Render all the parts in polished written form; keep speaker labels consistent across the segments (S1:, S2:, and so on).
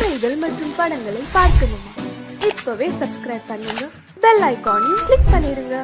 S1: கதைகள் மற்றும் படங்களை பார்க்கணுமா? இப்பவே சப்ஸ்கிரைப் பண்ணுங்க, பெல் ஐகானையும் கிளிக் பண்ணிருங்க.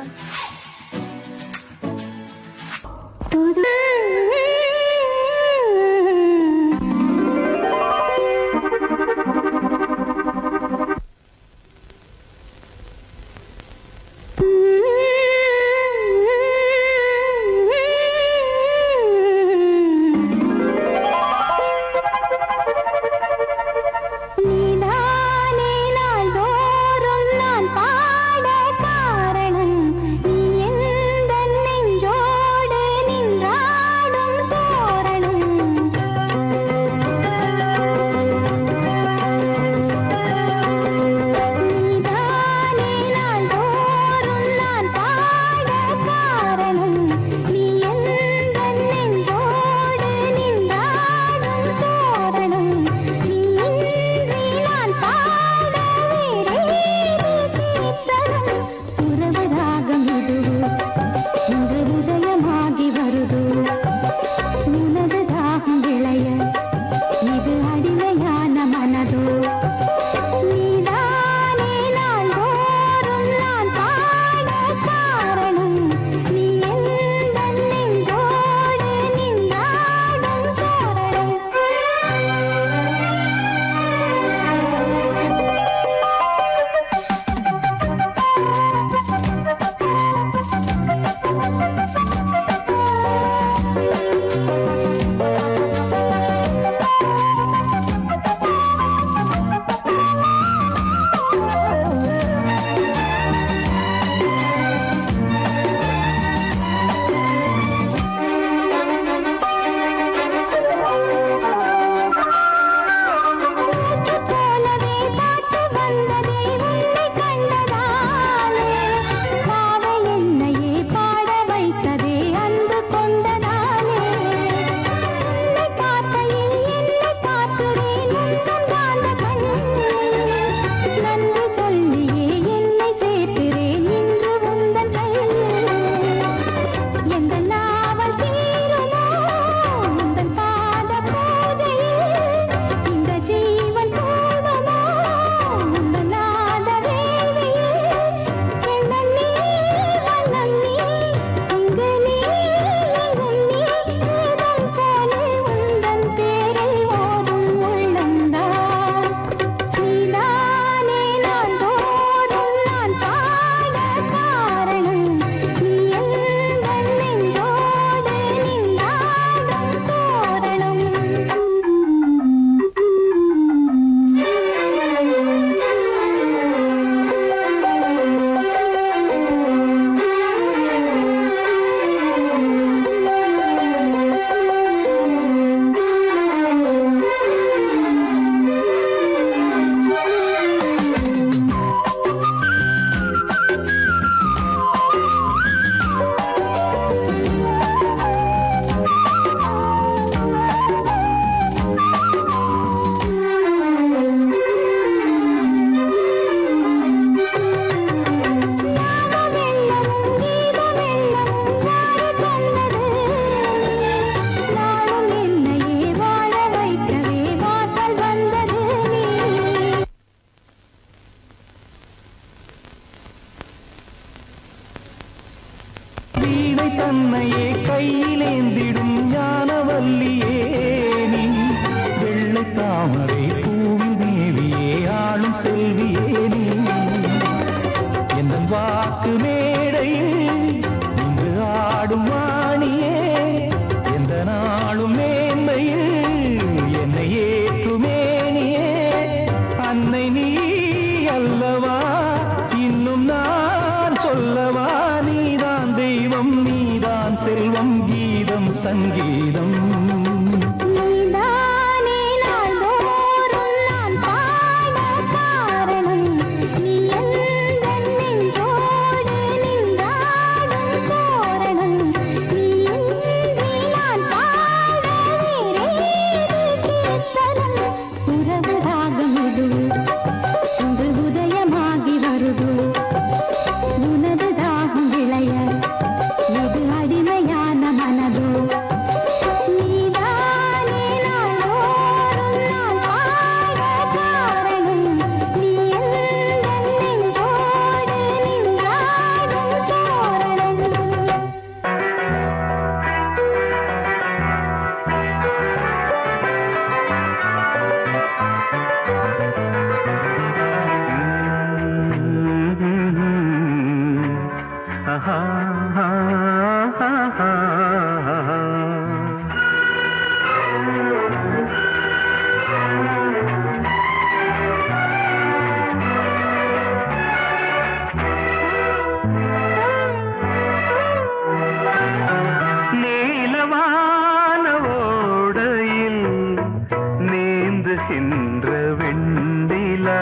S2: வெண்ணிலா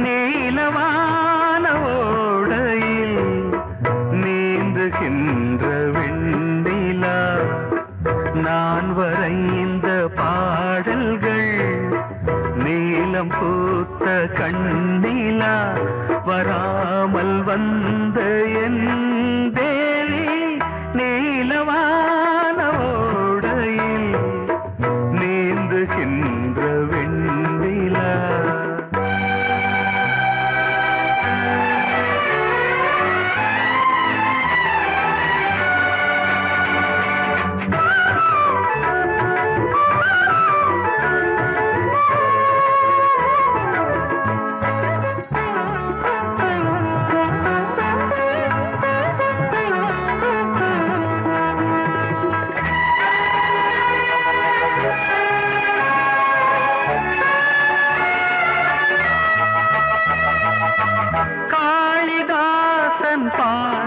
S2: நீலவான ஓடையில் நீந்துகின்ற வெண்ணிலா நான் வரைந்த பாடல்கள் நீலம் பூத்த கண்ணிலா வராமல் வந்த என் தேவி நீலவான ஓடையில் நீந்துகின்ற வெண்ணிலா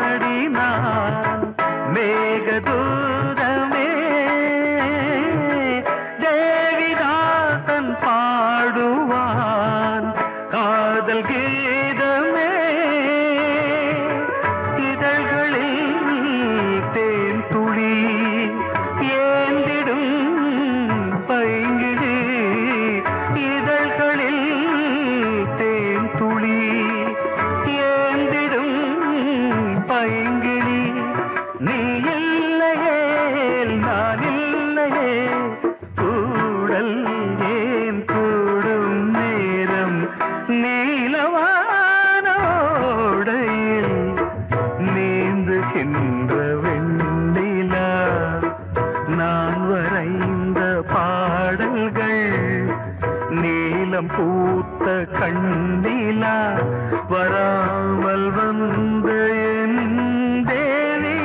S2: பாடினான் மேகதூதமே தேவிதாசன் பாடுவான் காதல் கீதமே இதழ்களில் தேன் துளி ஏந்திடும் பைங்கிழி இதழ்களில் தேன் துளி ஏந்திடும் பைங்கிளி நீ இல்லையே நான் இல்லையே கூடல் ஏன் கூடும் நேரம் நீலவானோடையில் நீந்துகின்ற வெண்ணிலா நான் வரைந்த பாடல்கள் நீலம் பூத்த கண்ணிலா வராமல் வந்த என் தேவி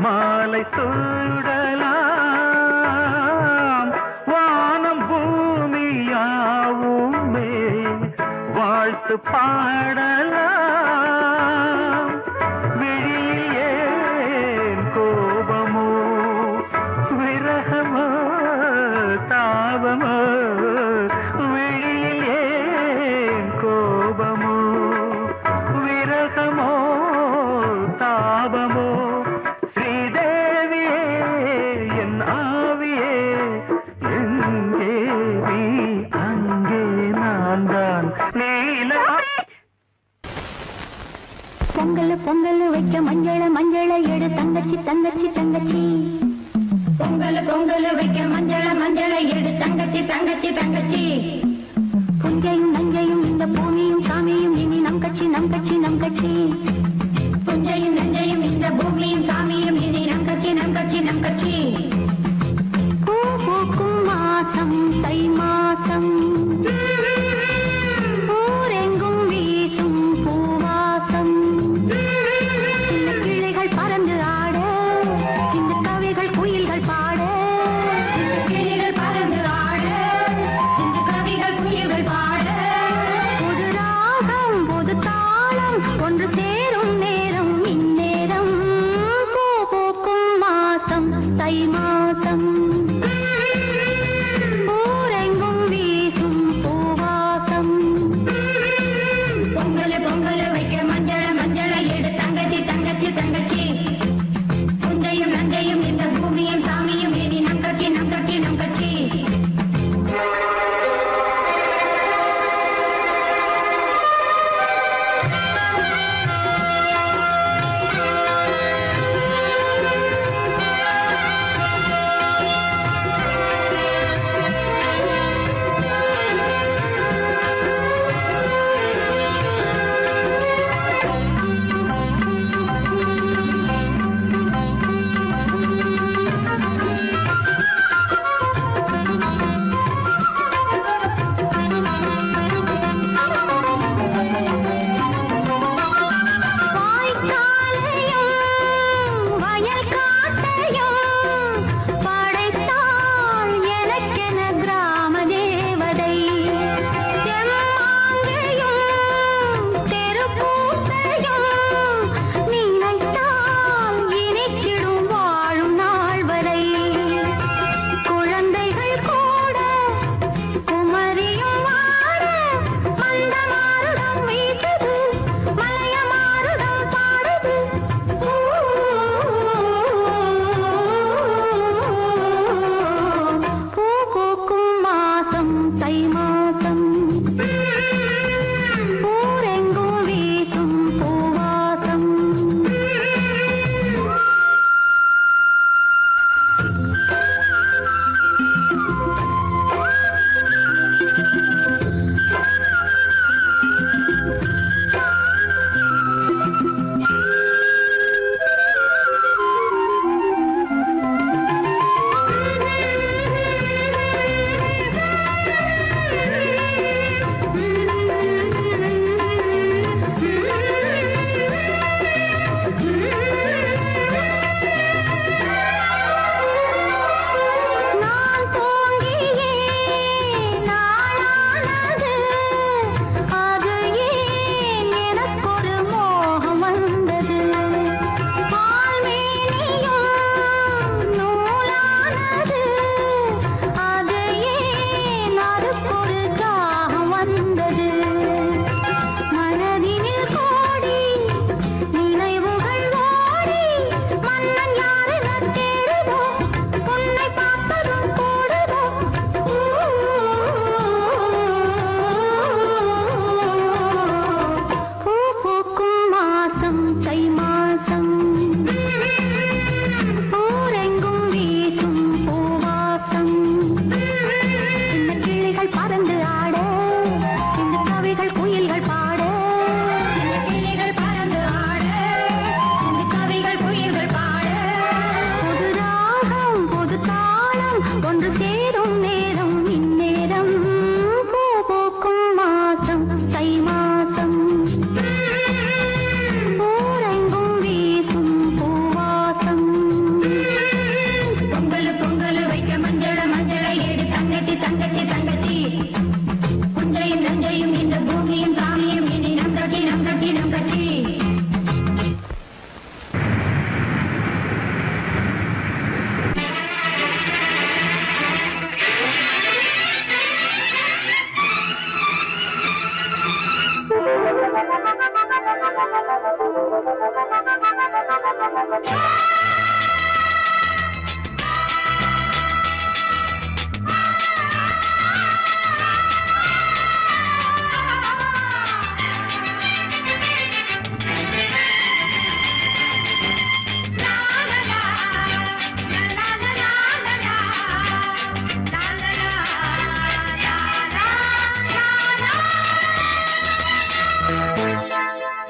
S2: மாலை சூடலாம் வானம் பூமியாவுமே வாழ்த்து பாடலாம் விழியில் ஏன் கோபமோ விரகமோ தாபமோ விழியில் ஏன் கோபமோ விரகமோ தாபமோ
S3: பொங்கல் பொங்கல் வைக்க மஞ்சள மஞ்சள எடு தங்கச்சி தங்கச்சி தங்கச்சி பொங்கல் பொங்கல் வைக்க மஞ்சள மஞ்சள எடு தங்கச்சி தங்கச்சி தங்கச்சி புஞ்சையும் நஞ்சையும் இந்த பூமியும் சாமியும் இனி நம் கட்சி நம் கட்சி நம் கட்சி புஞ்சையும் நஞ்சையும் இந்த பூமியும் சாமியும் இனி நம் கட்சி நம் கட்சி நம் கட்சி பூ பூக்கும் மாசம் தை மாசம் ஊரெங்கும் வீசும் பூவாசம் பறந்து ஆட இந்த கவிகள் குயில்கள் பாட கிளிகள் பறந்து ஆட இந்த கவிகள் குயில்கள் பாட புது ராகம் புது தாளம் ஒன்று சேரும் நேரம் இந்நேரம் பூ பூக்கும் மாசம் தை மாசம் ஊரெங்கும் வீசும்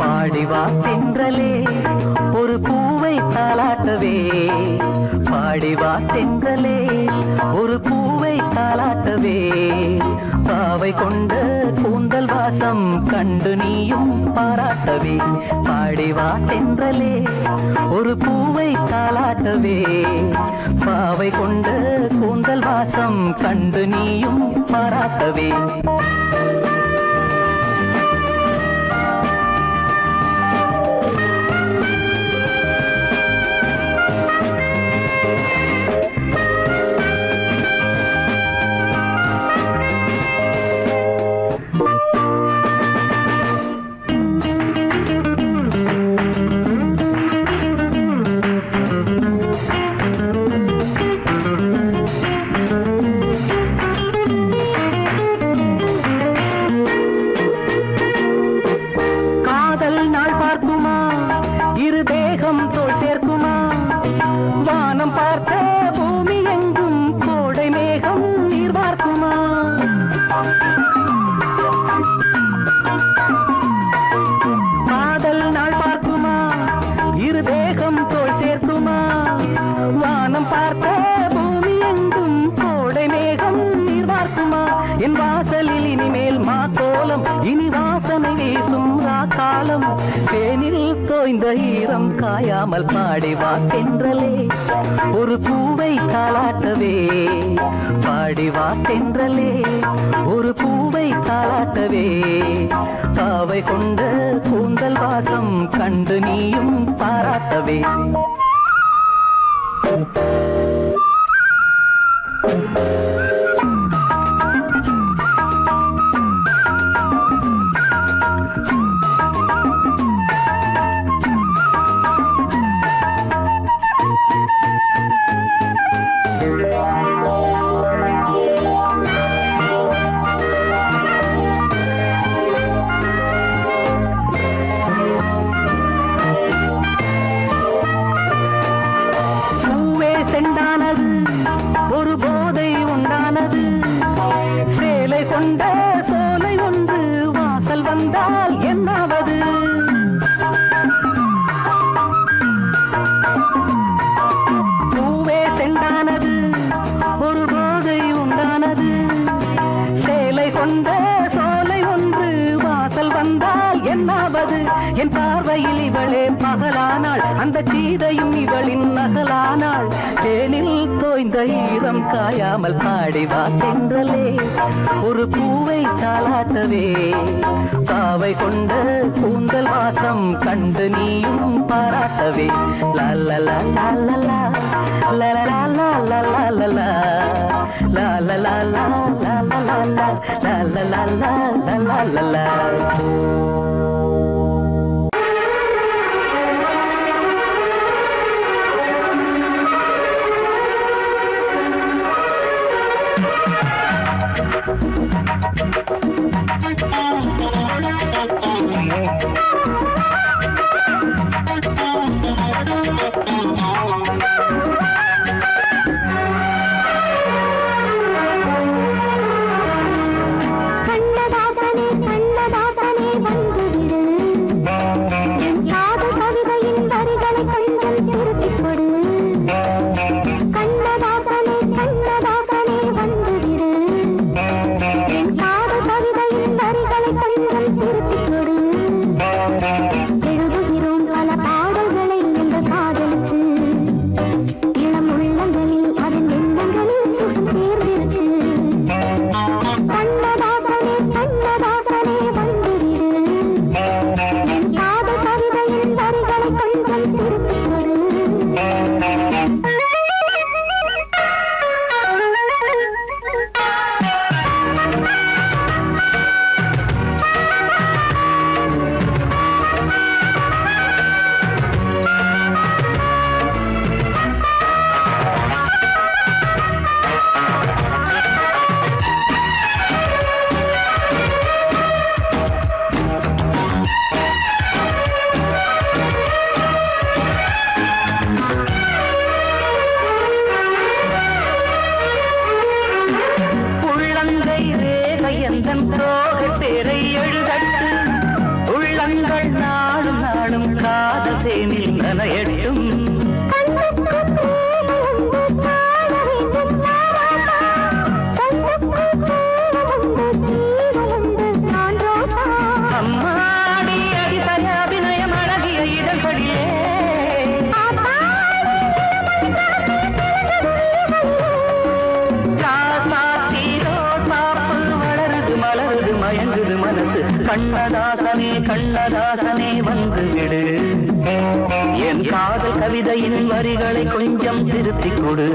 S4: பாடிவா தென்றலே ஒரு பூவை தாலாட்டவே, பாடிவா தென்றலே ஒரு பூவை தாலாட்டவே, பாவை கொண்ட கூந்தல் வாசம் கண்டு நீயும் பாராட்டவே, பாடிவா தென்றலே ஒரு பூவை தாலாட்டவே, பாவை கொண்ட கூந்தல் வாசம் கண்டு நீயும் பாராட்டவே. இனி வாசனை வீசும் காலம் தேனில் தோய்ந்த ஈரம் காயாமல் பாடிவா தென்றலே ஒரு பூவை தாலாட்டவே, பாடிவா தென்றலே ஒரு பூவை தாலாட்டவே, பாவை கொண்ட கூந்தல் வாசம் கண்டு நீயும் பாராட்டவே. ஒரு போதை உண்டானது, சேலை கொண்ட சோலை ஒன்று வாசல் வந்தால் என்னாவது, பூவே செண்டானது ஒரு போதை உண்டானது, சேலை கொண்ட சோலை ஒன்று வாசல் வந்தால் என்னாவது, என் பார்வையில் இவளே பகலானாள், அந்த சீதையும் இவளின் நகலானாள், தேனில் தோய்ந்த ஈரம் காயாமல் பாடிவா தென்றலே ஒரு பூவை தாலாட்டவே, பாவை கொண்ட கூந்தல் வாசம் கண்டு நீயும் பாராட்டவே. லல்லலா லல்லலா லல்லலா லல்லலா லல்லலா லல்லலா லல்லலா. கண்ணதாசனே கண்ணதாசனே வந்து விடு என் காதல் கவிதையின் வரிகளை கொஞ்சம் திருத்திக் கொடு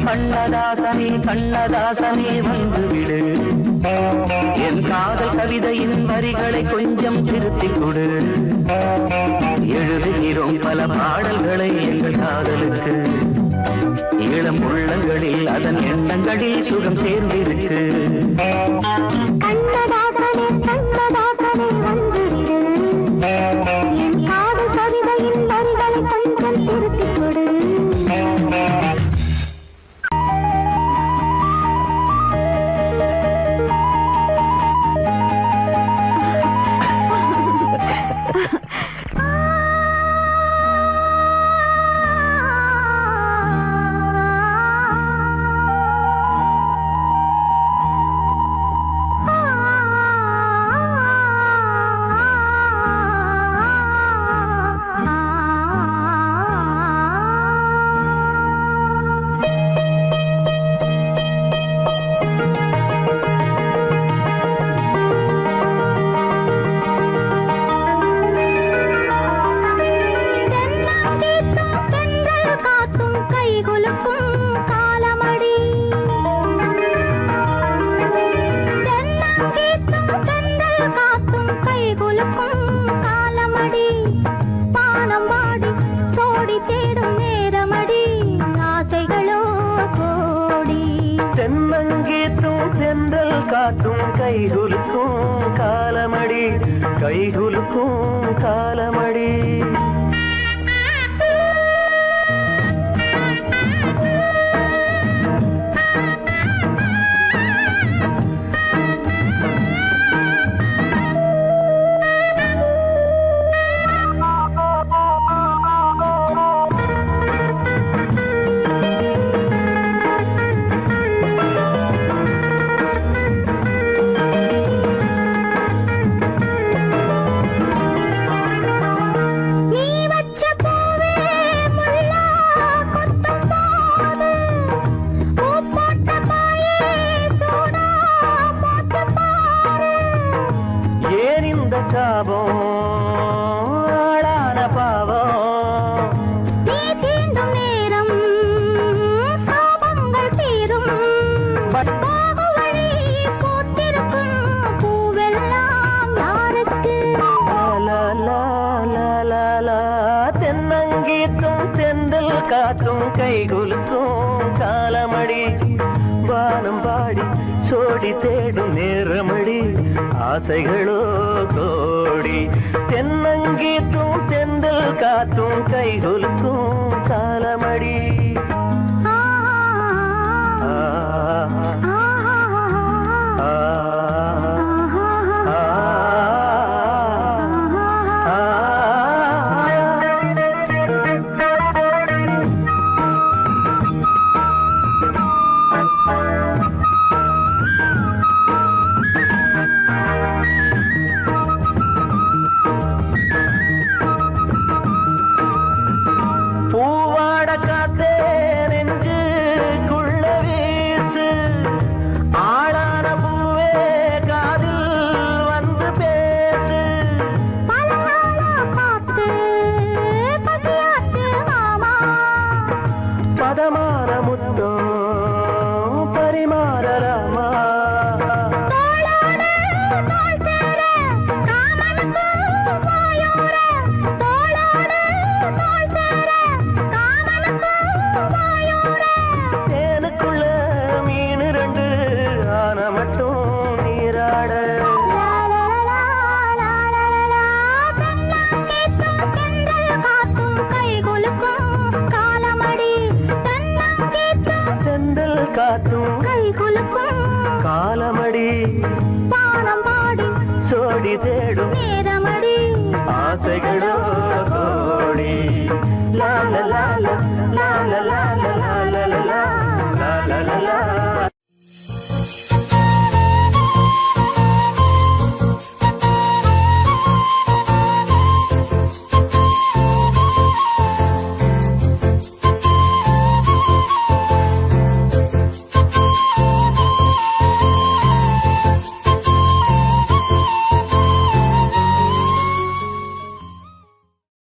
S4: கண்ணதாசனே கண்ணதாசனே வந்து விடு என் காதல் கவிதையின் வரிகளை கொஞ்சம் திருத்திக் கொடு எழுதுகிறோம் பல பாடல்களை எங்கள் காதலுக்கு இளம் உள்ளங்களில் அதன் எண்ணங்களில் சுகம் சேர்ந்திருக்கு
S3: கண்ணதாசனே கண்ணதாசனே வந்து விடு என் காதல் கவிதையின் வரிகளை கொஞ்சம் திருத்திக் கொடு
S4: கைகுலுக்கும் காலமடி கைகுலுக்கும் காலமடி வானம் பாடி சோடி தேடும் நேரமடி ஆசைகளோ கோடி தென்னங்கீற்றும் தென்றல் காத்தும் கைகுலுக்கும் காலமடி பூவாட காத்தே
S5: பதமான முத்தம் பரிமாற